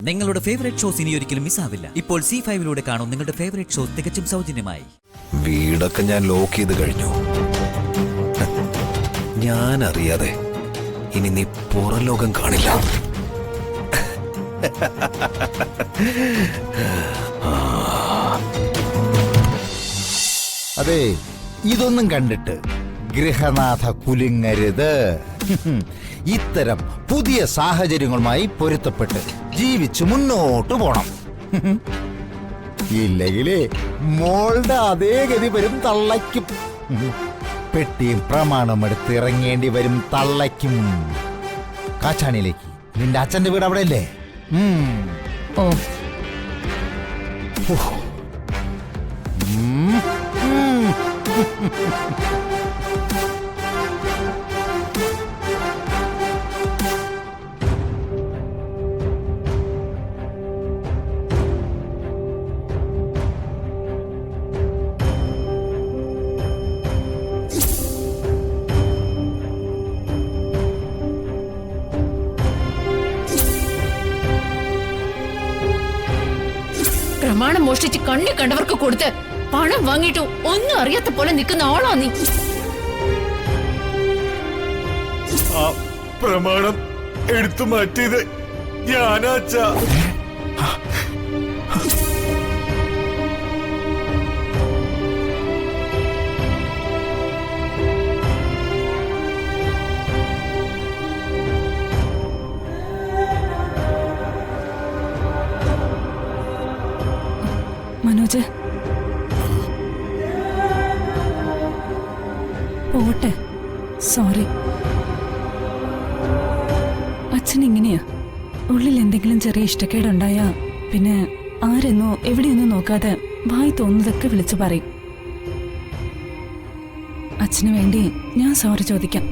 നിങ്ങളുടെ favourite shows ഇനി ഒരിക്കലും മിസ്സാവില്ല. ഇപ്പോൾ C5 കാണും നിങ്ങളുടെ ഫേവറേറ്റ് ഷോസ് തികച്ചും സൗജന്യമായി. വീടൊക്കെ ഞാൻ ലോക്ക് ചെയ്ത് കഴിഞ്ഞു. ഞാൻ അറിയാതെ ഇനി നീ പുറം ലോകം കാണില്ല. അതെ, ഇതൊന്നും കണ്ടിട്ട് ഗൃഹനാഥ കുലുങ്ങരുത്. ഇത്തരം പുതിയ സാഹചര്യങ്ങളുമായി പൊരുത്തപ്പെട്ട് ജീവിച്ചു മുന്നോട്ട് പോണം. ഇല്ലെങ്കിലേ മോളുടെ അതേ ഗതി വരും തള്ളയ്ക്കും. പെട്ടിയും പ്രമാണം എടുത്ത് ഇറങ്ങേണ്ടി വരും തള്ളയ്ക്കും. കാച്ചാണിയിലേക്ക്. നിന്റെ അച്ഛന്റെ വീട് അവിടെ അല്ലേ? ഓ പ്രമാണം മോഷ്ടിച്ച് കണ്ണി കണ്ടവർക്ക് കൊടുത്ത് പണം വാങ്ങിയിട്ടു ഒന്നും അറിയാത്ത പോലെ നിൽക്കുന്ന ആളാ നീ. ആ പ്രമാണം എടുത്തു മാറ്റിയത് ഞാനാ അച്ഛാ. മനോജ് പോട്ടെ, സോറി. അച്ഛൻ ഇങ്ങനെയാ. ഉള്ളിൽ എന്തെങ്കിലും ചെറിയ ഇഷ്ടക്കേടുണ്ടായാ പിന്നെ ആരെന്നോ എവിടെയൊന്നോ നോക്കാതെ വായി തോന്നുന്നതൊക്കെ വിളിച്ചു പറയും. അച്ഛന് വേണ്ടി ഞാൻ സോറി ചോദിക്കാം.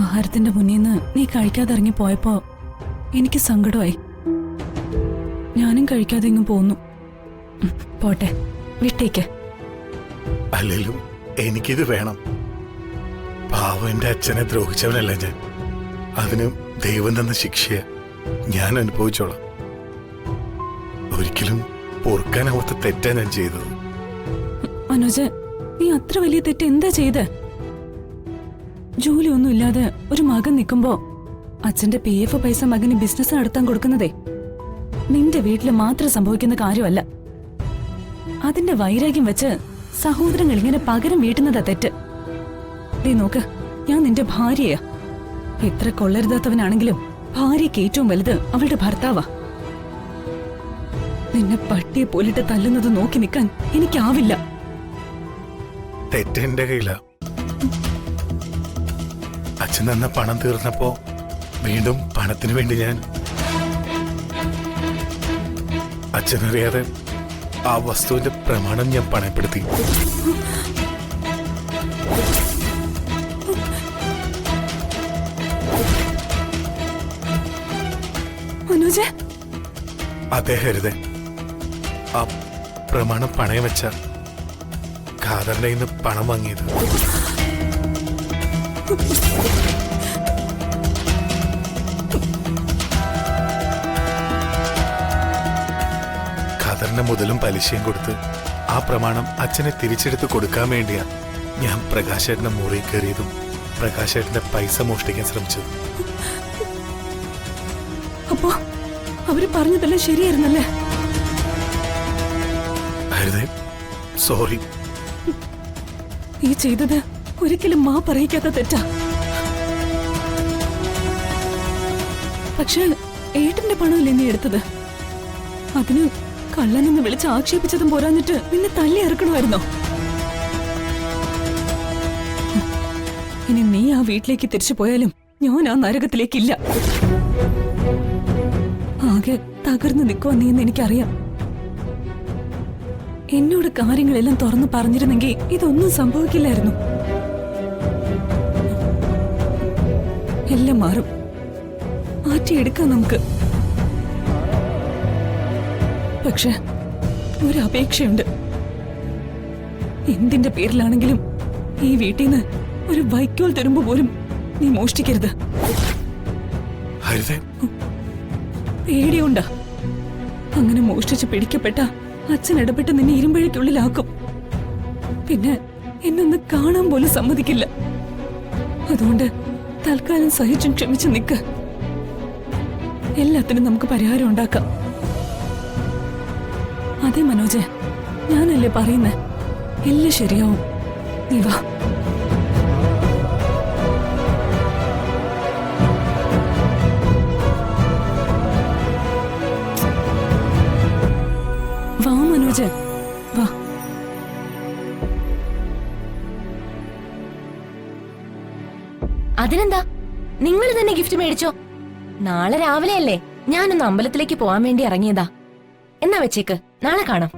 ആഹാരത്തിന്റെ മുന്നിന്ന് നീ കഴിക്കാതെ ഇറങ്ങി പോയപ്പോ എനിക്ക് സങ്കടമായി. ഞാനും കഴിക്കാതെ ഇങ്ങ് പോന്നു. പോട്ടെ, വിട്ടേക്ക്. അല്ലെങ്കിലും എനിക്കിത് വേണം. പാവം എന്റെ അച്ഛനെ ദ്രോഹിച്ചവനല്ല ഞാൻ. അതിന് ദൈവം തന്ന ശിക്ഷയെ ഞാൻ അനുഭവിച്ചോളാം. ഒരിക്കലും പൊറുക്കാനാവാത്ത തെറ്റാ ഞാൻ ചെയ്തത്. മനോജ്, നീ അത്ര വലിയ തെറ്റ് എന്താ ചെയ്ത്? ജോലിയൊന്നും ഇല്ലാതെ ഒരു മകൻ നിൽക്കുമ്പോ അച്ഛന്റെ PF പൈസ മകന് ബിസിനസ് നടത്താൻ കൊടുക്കുന്നതേ നിന്റെ വീട്ടിൽ മാത്രം സംഭവിക്കുന്ന കാര്യമല്ല. അതിന്റെ വൈരാഗ്യം വെച്ച് സഹോദരങ്ങൾ ഇങ്ങനെ പകരം വീട്ടുന്നതാ തെറ്റ്. നീ നോക്ക്, ഞാൻ നിന്റെ ഭാര്യയാ. എത്ര കൊള്ളരുതാത്തവനാണെങ്കിലും ഭാര്യയ്ക്ക് ഏറ്റവും വലുത് അവളുടെ ഭർത്താവാ. നിന്നെ പട്ടിയെ പോലിട്ട് തല്ലുന്നത് നോക്കി നിൽക്കാൻ എനിക്കാവില്ല. തെറ്റെന്റെ കയ്യില. അച്ഛൻ തന്ന പണം തീർന്നപ്പോ വീണ്ടും പണത്തിന് വേണ്ടി ഞാൻ അച്ഛനറിയാതെ ആ വസ്തുവിന്റെ പ്രമാണം ഞാൻ പണയപ്പെടുത്തി. മനോജ്, അതേ ഹരിതേ, ആ പ്രമാണം പണയം വെച്ച ഖാദറിന്റെ കയ്യിൽ നിന്ന് പണം വാങ്ങിയത്. ഖാദറിന്റെ മുതലും പലിശയും കൊടുത്ത് ആ പ്രമാണം അച്ഛനെ തിരിച്ചെടുത്ത് കൊടുക്കാൻ വേണ്ടിയാ ഞാൻ പ്രകാശേട്ടന്റെ മുറി കയറിയതും പ്രകാശേട്ടന്റെ പൈസ മോഷ്ടിക്കാൻ ശ്രമിച്ചത്. അപ്പോ അവര് പറഞ്ഞതെല്ലാം ശരിയായിരുന്നല്ലേ? ഹരിതേ, സോറി. നീ ചെയ്തത് ഒരിക്കലും മാ പറയിക്കാത്ത തെറ്റാ. പക്ഷെ ഏട്ടന്റെ പണമല്ലേ നീ എടുത്തത്? അതിന് കള്ളനെന്ന് വിളിച്ച് ആക്ഷേപിച്ചതും പോരാഞ്ഞിട്ട് നിന്നെ തല്ലി ഇറക്കണമായിരുന്നോ? ഇനി നീ ആ വീട്ടിലേക്ക് തിരിച്ചു പോയാലും ഞാൻ ആ നരകത്തിലേക്കില്ല. ആകെ തകർന്നു നിൽക്കുവാ നീന്ന് എനിക്കറിയാം. എന്നോട് കാര്യങ്ങളെല്ലാം തുറന്നു പറഞ്ഞിരുന്നെങ്കിൽ ഇതൊന്നും സംഭവിക്കില്ലായിരുന്നു. എല്ലാം മാറും. മാറ്റിയെടുക്കാം നമുക്ക്. പക്ഷെ ഒരപേക്ഷയുണ്ട്. എന്തിന്റെ പേരിലാണെങ്കിലും ഈ വീട്ടിൽ നിന്ന് ഒരു വൈക്കോൽ തുരുമ്പ് പോലും നീ മോഷ്ടിക്കരുത്. പേടിയുണ്ടാ. അങ്ങനെ മോഷ്ടിച്ച് പിടിക്കപ്പെട്ട അച്ഛൻ ഇടപെട്ട് നിന്നെ ഇരുമ്പഴയ്ക്കുള്ളിലാക്കും. പിന്നെ എന്നൊന്ന് കാണാൻ പോലും സമ്മതിക്കില്ല. അതുകൊണ്ട് തൽക്കാലം സഹിച്ചും ക്ഷമിച്ചു നിൽക്ക്. എല്ലാത്തിനും നമുക്ക് പരിഹാരം ഉണ്ടാക്കാം. അതെ മനോജ്, ഞാനല്ലേ പറയുന്നേ, എല്ലാം ശരിയാവും. നീ വാ. വാ മനോജ്, വാ. അതിനെന്താ, നിങ്ങൾ തന്നെ ഗിഫ്റ്റ് മേടിച്ചോ? നാളെ രാവിലെ അല്ലേ ഞാനൊന്ന് അമ്പലത്തിലേക്ക് പോവാൻ വേണ്ടി ഇറങ്ങിയതാ. എന്നാ വെച്ചേക്ക്, നാളെ കാണാം.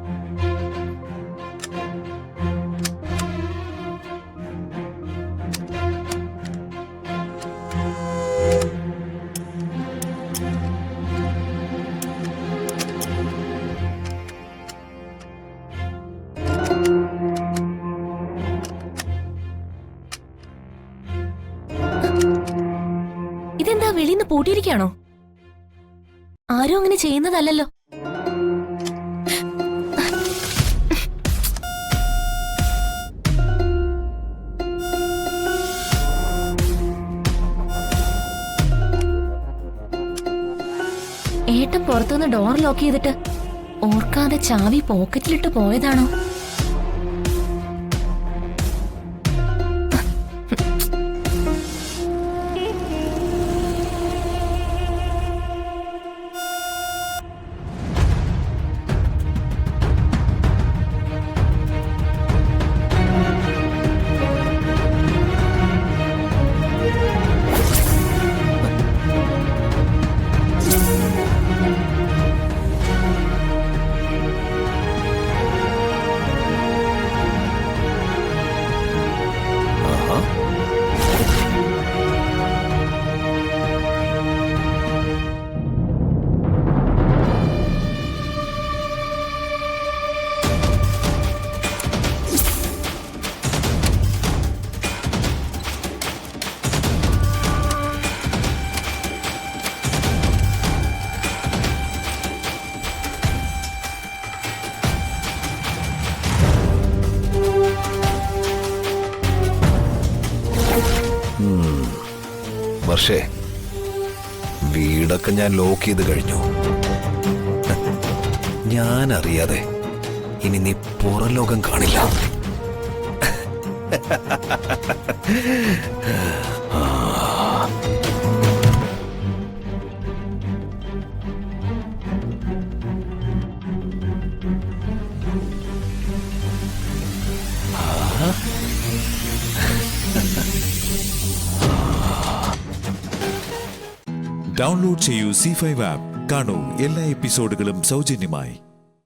ഇതെന്താ വെളിന്ന് പൂട്ടിയിരിക്കാണോ? ആരും അങ്ങനെ ചെയ്യുന്നതല്ലല്ലോ. ഏട്ടൻ പുറത്തുനിന്ന് ഡോർ ലോക്ക് ചെയ്തിട്ട് ഓർക്കാതെ ചാവി പോക്കറ്റിലിട്ട് പോയതാണോ? വർഷേ, വീടൊക്കെ ഞാൻ ലോക്ക് ചെയ്ത് കഴിഞ്ഞു. ഞാൻ അറിയാതെ ഇനി നീ പുറം ലോകം കാണില്ല. ഡൗൺലോഡ് ചെയ്യൂ C5 ആപ്പ്. കാണൂ എല്ലാ എപ്പിസോഡുകളും സൗജന്യമായി.